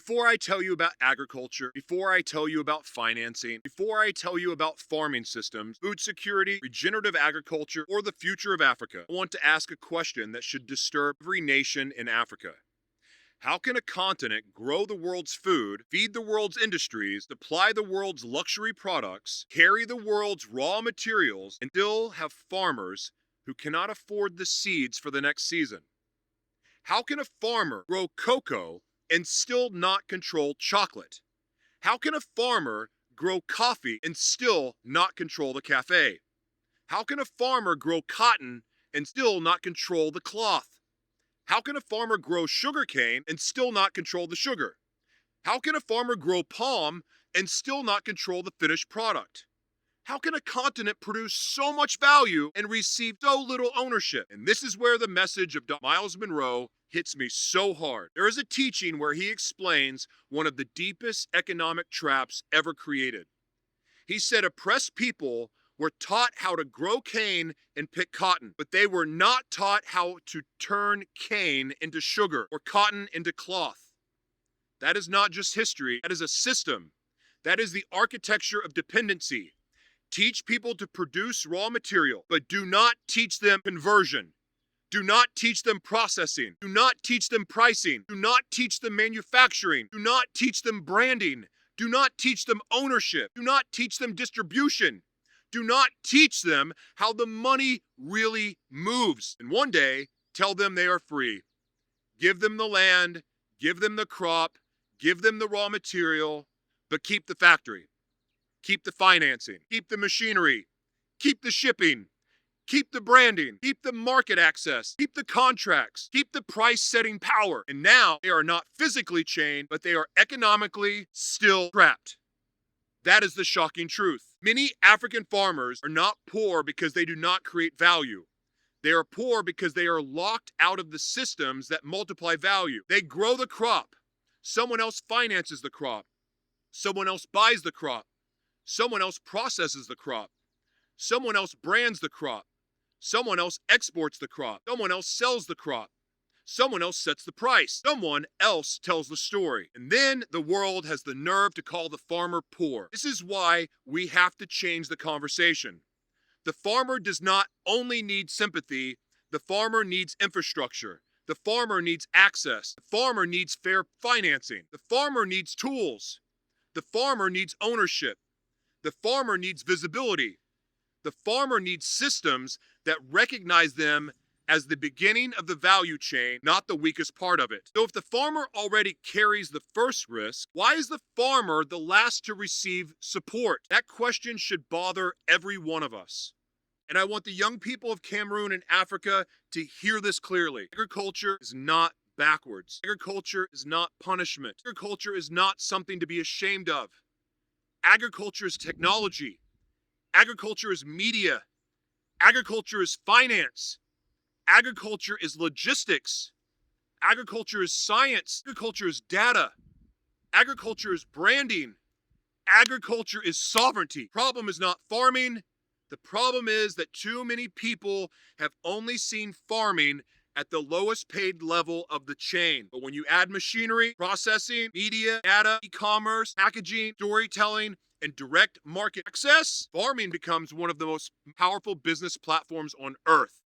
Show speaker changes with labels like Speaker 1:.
Speaker 1: Before I tell you about agriculture, before I tell you about financing, before I tell you about farming systems, food security, regenerative agriculture, or the future of Africa, I want to ask a question that should disturb every nation in Africa. How can a continent grow the world's food, feed the world's industries, supply the world's luxury products, carry the world's raw materials, and still have farmers who cannot afford the seeds for the next season? How can a farmer grow cocoa and still not control chocolate? How can a farmer grow coffee and still not control the cafe? How can a farmer grow cotton and still not control the cloth? How can a farmer grow sugarcane and still not control the sugar? How can a farmer grow palm and still not control the finished product? How can a continent produce so much value and receive so little ownership? And this is where the message of Dr. Miles Monroe hits me so hard. There is a teaching where he explains one of the deepest economic traps ever created. He said oppressed people were taught how to grow cane and pick cotton, but they were not taught how to turn cane into sugar or cotton into cloth. That is not just history, that is a system. That is the architecture of dependency. Teach people to produce raw material, but do not teach them conversion. Do not teach them processing. Do not teach them pricing. Do not teach them manufacturing. Do not teach them branding. Do not teach them ownership. Do not teach them distribution. Do not teach them how the money really moves. And one day, tell them they are free. Give them the land, give them the crop, give them the raw material, but keep the factory. Keep the financing, keep the machinery, keep the shipping, keep the branding, keep the market access, keep the contracts, keep the price-setting power. And now they are not physically chained, but they are economically still trapped. That is the shocking truth. Many African farmers are not poor because they do not create value. They are poor because they are locked out of the systems that multiply value. They grow the crop. Someone else finances the crop. Someone else buys the crop. Someone else processes the crop. Someone else brands the crop. Someone else exports the crop. Someone else sells the crop. Someone else sets the price. Someone else tells the story. And then the world has the nerve to call the farmer poor. This is why we have to change the conversation. The farmer does not only need sympathy, the farmer needs infrastructure. The farmer needs access. The farmer needs fair financing. The farmer needs tools. The farmer needs ownership. The farmer needs visibility. The farmer needs systems that recognize them as the beginning of the value chain, not the weakest part of it. So if the farmer already carries the first risk, why is the farmer the last to receive support? That question should bother every one of us. And I want the young people of Cameroon and Africa to hear this clearly. Agriculture is not backwards. Agriculture is not punishment. Agriculture is not something to be ashamed of. Agriculture is technology. Agriculture is media. Agriculture is finance. Agriculture is logistics. Agriculture is science. Agriculture is data. Agriculture is branding. Agriculture is sovereignty. Problem is not farming. The problem is that too many people have only seen farming at the lowest paid level of the chain. But when you add machinery, processing, media, data, e-commerce, packaging, storytelling, and direct market access, farming becomes one of the most powerful business platforms on earth.